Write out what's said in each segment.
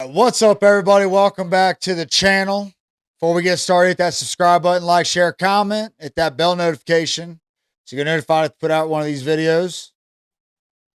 What's up, everybody? Welcome back to the channel. Before we get started, hit that subscribe button, like, share, comment, hit that bell notification so you get notified if I put out one of these videos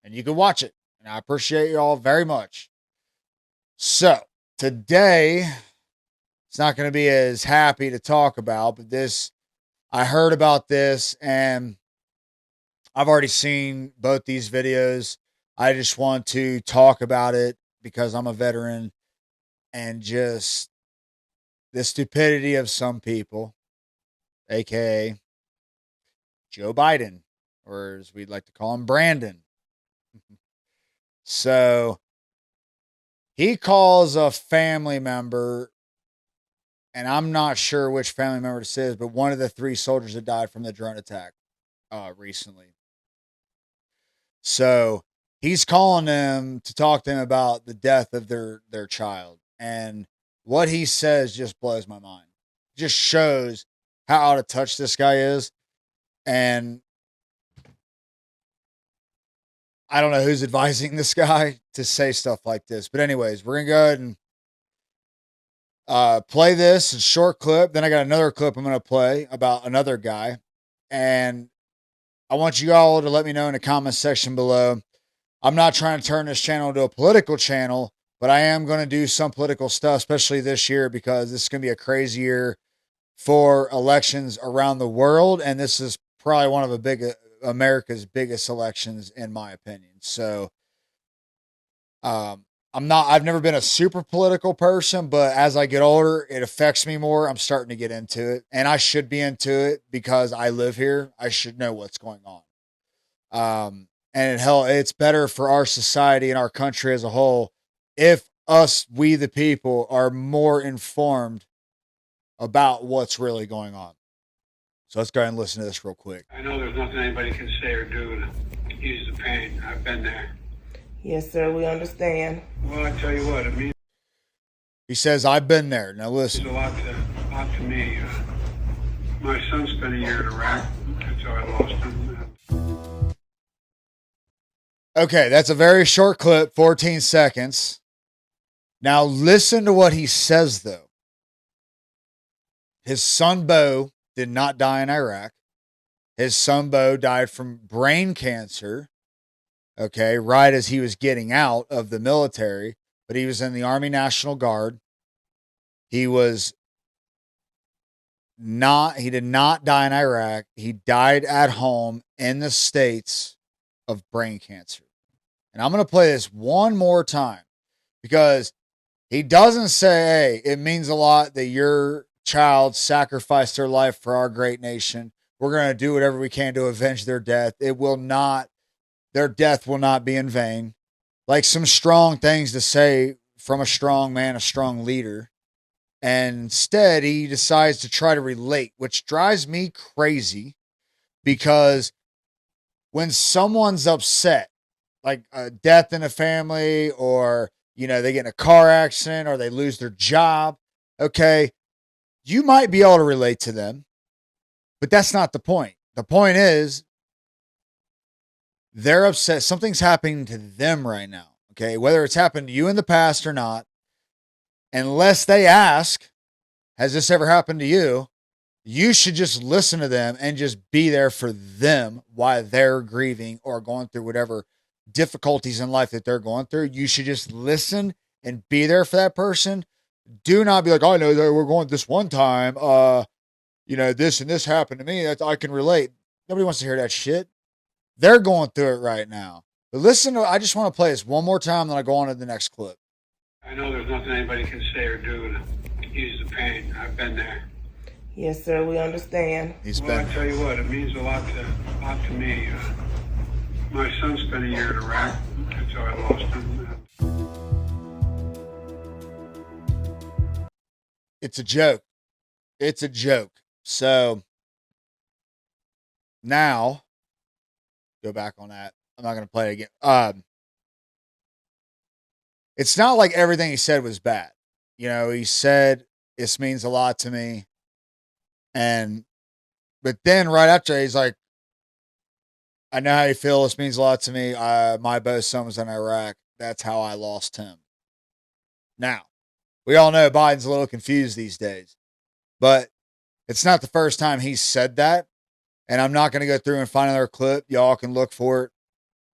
and you can watch it. And I appreciate you all very much. So, today, it's not going to be as happy to talk about, but I heard about this and I've already seen both these videos. I just want to talk about it because I'm a veteran and just the stupidity of some people, aka Joe Biden, or as we'd like to call him, Brandon. So he calls a family member, and I'm not sure which family member this is, but one of the 3 soldiers that died from the drone attack recently. So he's calling them to talk to them about the death of their child. And what he says just blows my mind. Just shows how out of touch this guy is. And I don't know who's advising this guy to say stuff like this. But anyways, we're going to go ahead and play this. It's a short clip. Then I got another clip I'm going to play about another guy. And I want you all to let me know in the comment section below. I'm not trying to turn this channel into a political channel, but I am going to do some political stuff, especially this year, because this is going to be a crazy year for elections around the world. And this is probably one of America's biggest elections, in my opinion. So, I've never been a super political person, but as I get older, it affects me more. I'm starting to get into it, and I should be into it because I live here. I should know what's going on. And hell, it's better for our society and our country as a whole if we the people, are more informed about what's really going on. So let's go ahead and listen to this real quick. I know there's nothing anybody can say or do to ease the pain. I've been there. Yes, sir, we understand. Well, I tell you what, it means He says, I've been there. Now listen. a lot to me. My son spent a year in Iraq. That's how I lost him. Okay, that's a very short clip, 14 seconds. Now listen to what he says, though. His son, Bo, did not die in Iraq. His son, Bo, died from brain cancer, okay, right as he was getting out of the military, but he was in the Army National Guard. He did not die in Iraq. He died at home in the States of brain cancer. And I'm going to play this one more time because he doesn't say, hey, it means a lot that your child sacrificed their life for our great nation. We're going to do whatever we can to avenge their death. Their death will not be in vain. Like some strong things to say from a strong man, a strong leader. And instead, he decides to try to relate, which drives me crazy because when someone's upset, like a death in a family, or, they get in a car accident or they lose their job, okay, you might be able to relate to them, but that's not the point. The point is they're upset. Something's happening to them right now, okay? Whether it's happened to you in the past or not, unless they ask, has this ever happened to you? You should just listen to them and just be there for them while they're grieving or going through whatever difficulties in life that they're going through. You should just listen and be there for that person. Do not be like, oh, I know that we're going this one time. This and this happened to me. I can relate. Nobody wants to hear that shit. They're going through it right now. But I just want to play this one more time, then I go on to the next clip. I know there's nothing anybody can say or do to ease the pain. I've been there. Yes, sir, we understand. Well, I tell you what, it means a lot to me. My son spent a year in Iraq. That's how I lost him. It's a joke. It's a joke. So now, go back on that. I'm not going to play it again. It's not like everything he said was bad. He said, this means a lot to me. But then right after, he's like, I know how you feel. This means a lot to me. My both son was in Iraq. That's how I lost him. Now, we all know Biden's a little confused these days, but it's not the first time he's said that. And I'm not going to go through and find another clip. Y'all can look for it.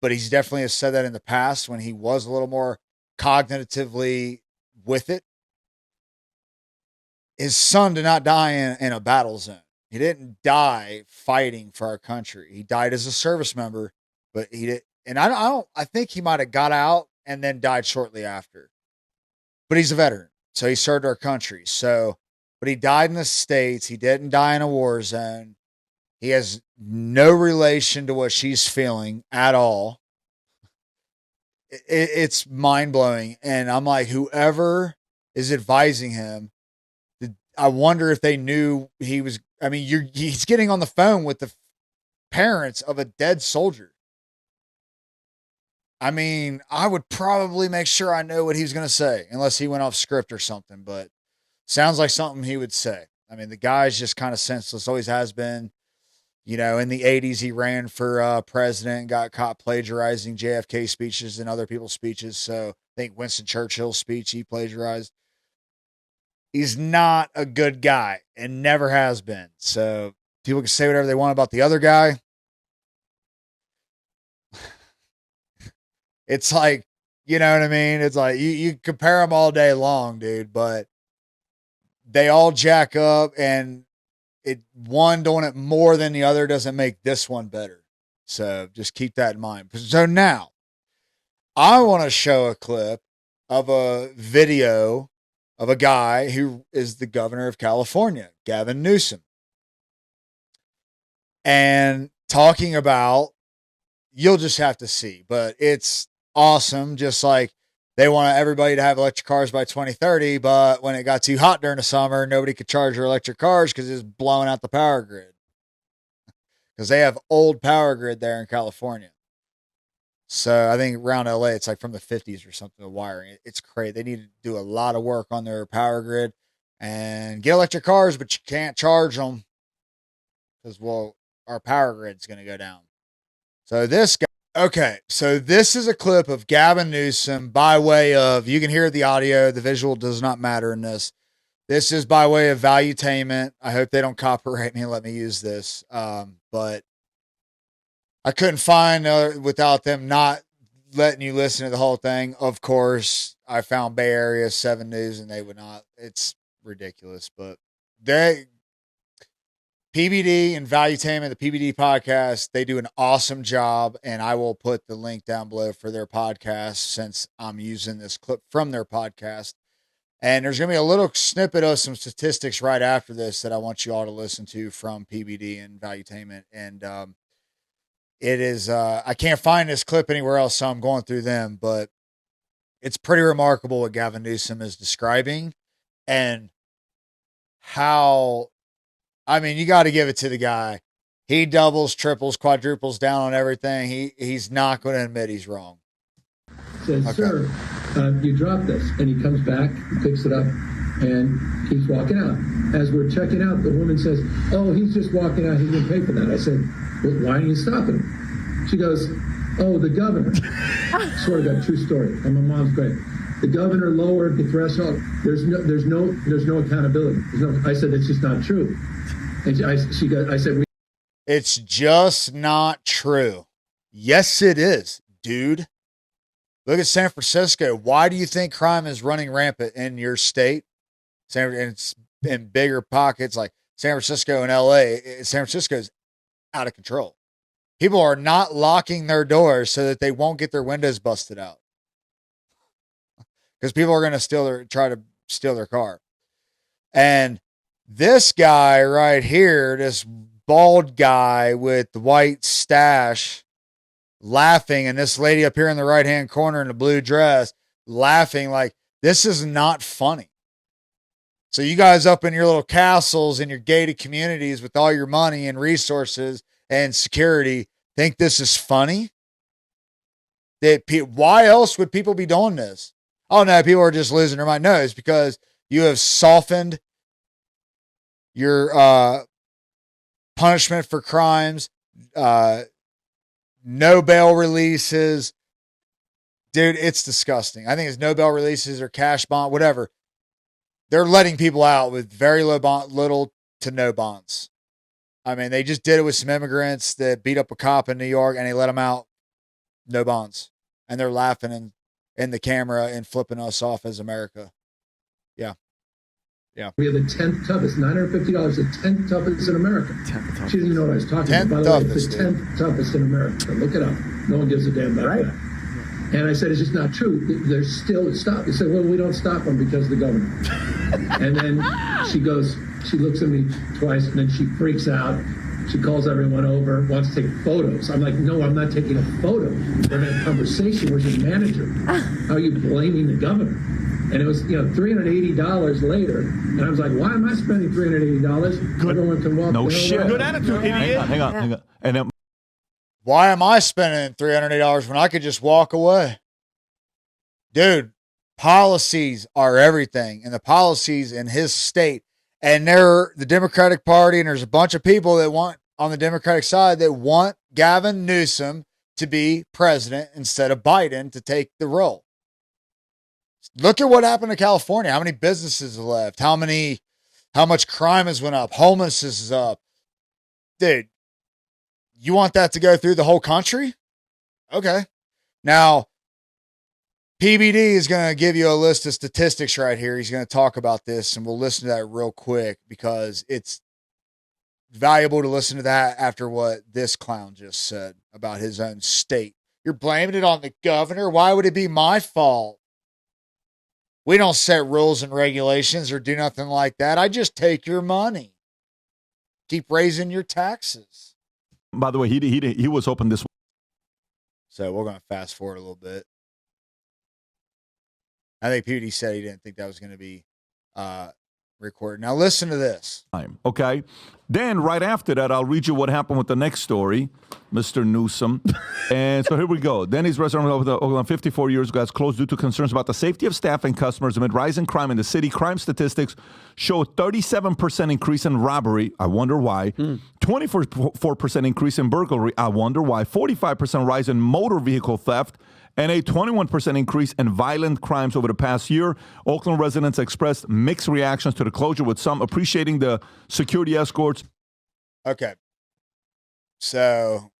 But he's definitely has said that in the past when he was a little more cognitively with it. His son did not die in a battle zone. He didn't die fighting for our country. He died as a service member, but he did. And I think he might have got out and then died shortly after. But he's a veteran, so he served our country. So, but he died in the States. He didn't die in a war zone. He has no relation to what she's feeling at all. It's mind blowing. And I'm like, whoever is advising him, I wonder if they knew he was. I mean, he's getting on the phone with the parents of a dead soldier. I mean, I would probably make sure I know what he was going to say, unless he went off script or something, but sounds like something he would say. I mean, the guy's just kind of senseless, always has been. You know, in the 80s, he ran for president, got caught plagiarizing JFK speeches and other people's speeches. So I think Winston Churchill's speech he plagiarized. He's not a good guy and never has been. So people can say whatever they want about the other guy. It's like, you know what I mean? It's like you compare them all day long, dude, but they all jack up, and one doing it more than the other doesn't make this one better. So just keep that in mind. So now I want to show a clip of a video of a guy who is the governor of California, Gavin Newsom, and talking about, you'll just have to see, but it's awesome. Just like they want everybody to have electric cars by 2030, but when it got too hot during the summer, nobody could charge their electric cars because it's blowing out the power grid. Because they have old power grid there in California. So I think around LA, it's like from the 50s or something, the wiring. It's crazy. They need to do a lot of work on their power grid and get electric cars, but you can't charge them because, well, our power grid's going to go down. So this guy, okay, so this is a clip of Gavin Newsom by way of, you can hear the audio, the visual does not matter in this. This is by way of valuetainment. I hope they don't copyright me and let me use this. But I couldn't find without them not letting you listen to the whole thing. Of course, I found Bay Area 7 News and they would not. It's ridiculous, but PBD and Valuetainment, the PBD podcast, they do an awesome job, and I will put the link down below for their podcast since I'm using this clip from their podcast. And there's going to be a little snippet of some statistics right after this that I want you all to listen to from PBD and Valuetainment. And it is, I can't find this clip anywhere else, so I'm going through them, but it's pretty remarkable what Gavin Newsom is describing and how, I mean, you got to give it to the guy. He doubles, triples, quadruples down on everything. He's not going to admit he's wrong. Says, okay. Sir, you dropped this. And he comes back, picks it up, and keeps walking out. As we're checking out, the woman says, oh, he's just walking out. He didn't pay for that. I said, well, why didn't you stop him? She goes, oh, the governor. Swear to God, true story. And my mom's great. The governor lowered the threshold. There's no accountability. I said, it's just not true. And I said, it's just not true. Yes, it is, dude. Look at San Francisco. Why do you think crime is running rampant in your state? And it's in bigger pockets like San Francisco and LA. San Francisco's out of control. People are not locking their doors so that they won't get their windows busted out. Because people are going to try to steal their car. And this guy right here, this bald guy with the white stash, laughing, and this lady up here in the right-hand corner in the blue dress, laughing like, this is not funny. So you guys up in your little castles in your gated communities with all your money and resources and security think this is funny? Why else would people be doing this? Oh, no, people are just losing their mind. No, it's because you have softened your punishment for crimes, no bail releases, Dude, it's disgusting. I think it's Nobel releases or cash bond, whatever. They're letting people out with very little to no bonds. I mean, they just did it with some immigrants that beat up a cop in New York, and they let them out, no bonds, and they're laughing in the camera and flipping us off as America. Yeah. We have the 10th toughest, $950, the 10th toughest in America. She didn't even know what I was talking about. By the way, it's the 10th toughest in America. Look it up. No one gives a damn about that. And I said, it's just not true. They're still stopped. They said, well, we don't stop them because of the governor. And then she looks at me twice, and then she freaks out. She calls everyone over, wants to take photos. I'm like, no, I'm not taking a photo. We're having a conversation. Where's your manager? How are you blaming the governor? And it was, $380 later. And I was like, why am I spending $380? Good. Everyone can walk. No shit. Good attitude, idiot. Hang on. And then, Why am I spending $380 when I could just walk away? Dude, policies are everything. And the policies in his state, and they're the Democratic Party, and there's a bunch of people that want, on the Democratic side, that want Gavin Newsom to be president instead of Biden to take the role. Look at what happened to California. How many businesses are left? How much crime has went up? Homelessness is up. Dude, you want that to go through the whole country? Okay. Now, PBD is going to give you a list of statistics right here. He's going to talk about this, and we'll listen to that real quick because it's valuable to listen to that after what this clown just said about his own state. You're blaming it on the governor? Why would it be my fault? We don't set rules and regulations or do nothing like that. I just take your money. Keep raising your taxes. by the way, he was hoping this. So we're going to fast forward a little bit. I think Pewdie said he didn't think that was going to be recorded. Now listen to this. Okay. Then right after that, I'll read you what happened with the next story, Mr. Newsom. And so here we go. Denny's restaurant of Oakland 54 years ago has closed due to concerns about the safety of staff and customers amid rising crime in the city. Crime statistics show a 37% increase in robbery. I wonder why. 24% increase in burglary. I wonder why. 45% rise in motor vehicle theft. And a 21% increase in violent crimes over the past year. Oakland residents expressed mixed reactions to the closure, with some appreciating the security escorts. Okay. So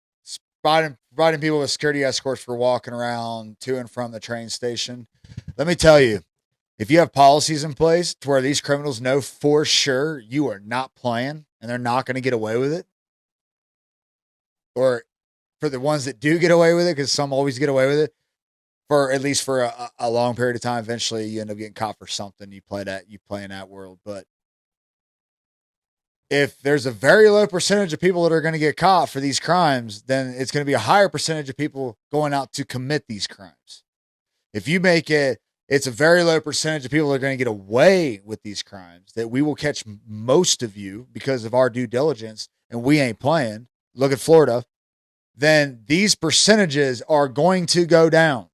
providing people with security escorts for walking around to and from the train station. Let me tell you, if you have policies in place to where these criminals know for sure you are not playing and they're not going to get away with it, or for the ones that do get away with it, because some always get away with it, for at least for a long period of time, eventually you end up getting caught for something. You play in that world. But if there's a very low percentage of people that are going to get caught for these crimes, then it's going to be a higher percentage of people going out to commit these crimes. If you make it's a very low percentage of people that are going to get away with these crimes, that we will catch most of you because of our due diligence and we ain't playing. Look at Florida. Then these percentages are going to go down.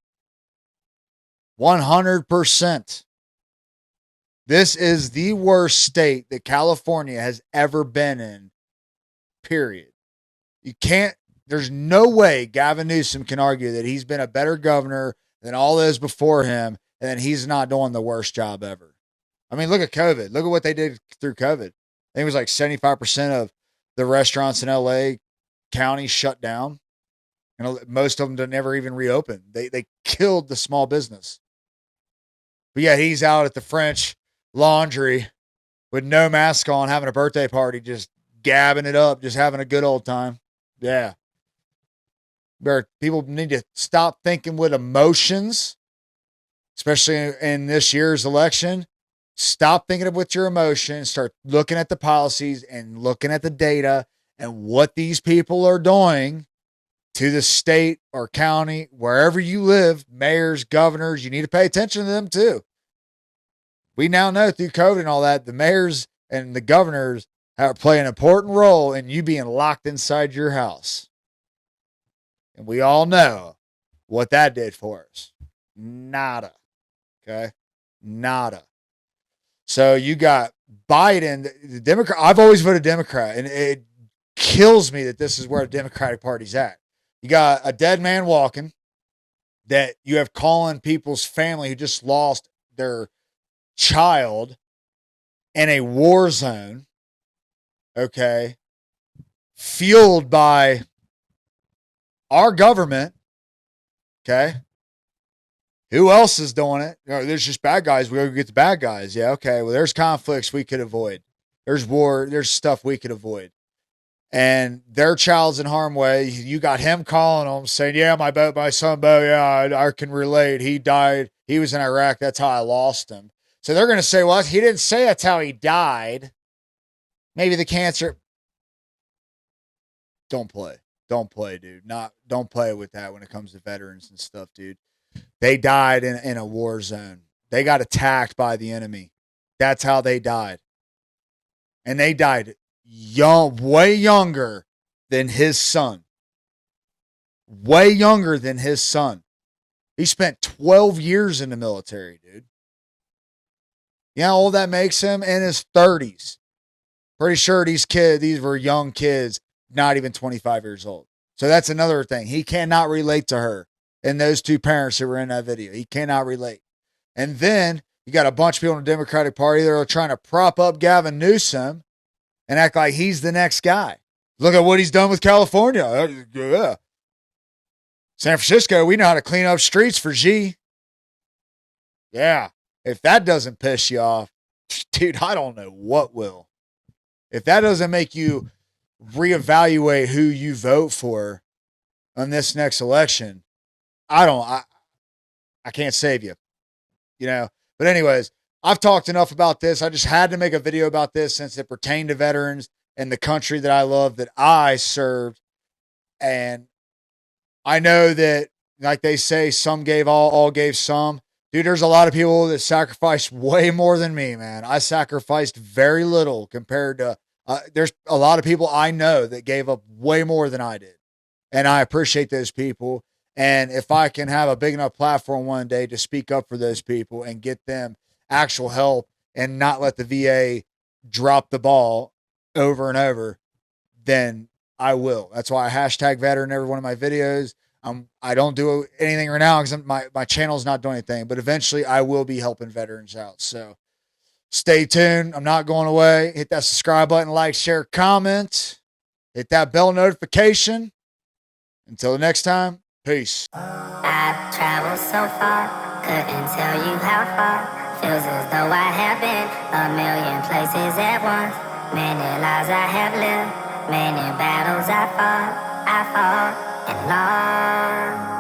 100%. This is the worst state that California has ever been in, period. There's no way Gavin Newsom can argue that he's been a better governor than all those before him and that he's not doing the worst job ever. I mean, look at COVID. Look at what they did through COVID. I think it was like 75% of the restaurants in LA County shut down. And most of them never even reopened. They killed the small business. But yeah, he's out at the French Laundry with no mask on, having a birthday party, just gabbing it up, just having a good old time. Yeah. People need to stop thinking with emotions, especially in this year's election. Stop thinking with your emotions. Start looking at the policies and looking at the data and what these people are doing to the state or county, wherever you live, mayors, governors. You need to pay attention to them too. We now know through COVID and all that, the mayors and the governors play an important role in you being locked inside your house. And we all know what that did for us. Nada. Okay? Nada. So you got Biden, the Democrat. I've always voted Democrat, and it kills me that this is where the Democratic Party's at. You got a dead man walking. that you have calling people's family who just lost their child in a war zone, okay, fueled by our government, okay? Who else is doing it? There's just bad guys. We go get the bad guys. Yeah, okay. Well, there's conflicts we could avoid. There's war. There's stuff we could avoid. And their child's in harm's way. You got him calling them saying, yeah, my son, Bo, yeah, I can relate. He died. He was in Iraq. That's how I lost him. So they're going to say, well, he didn't say that's how he died. Maybe the cancer. Don't play. Don't play, dude. Don't play with that when it comes to veterans and stuff, dude. They died in a war zone. They got attacked by the enemy. That's how they died. And they died young, way younger than his son. Way younger than his son. He spent 12 years in the military, dude. You know how old that makes him? In his 30s. Pretty sure these were young kids, not even 25 years old. So that's another thing. He cannot relate to her and those two parents that were in that video. He cannot relate. And then you got a bunch of people in the Democratic Party that are trying to prop up Gavin Newsom and act like he's the next guy. Look at what he's done with California. Yeah. San Francisco, we know how to clean up streets for G. Yeah. If that doesn't piss you off, dude, I don't know what will. If that doesn't make you reevaluate who you vote for on this next election, I can't save you, you know. But anyways, I've talked enough about this. I just had to make a video about this since it pertained to veterans and the country that I love, that I served. And I know that, like they say, some gave all gave some. Dude, there's a lot of people that sacrificed way more than me, man. I sacrificed very little compared to, there's a lot of people I know that gave up way more than I did. And I appreciate those people. And if I can have a big enough platform one day to speak up for those people and get them actual help and not let the VA drop the ball over and over, then I will. That's why I hashtag veteran every one of my videos. I don't do anything right now because my channel's not doing anything, but eventually I will be helping veterans out. So stay tuned. I'm not going away. Hit that subscribe button, like, share, comment, hit that bell notification. Until the next time, peace. I've traveled so far, couldn't tell you how far. Feels as though I have been a million places at once. Many lives I have lived, many battles I fought and lost.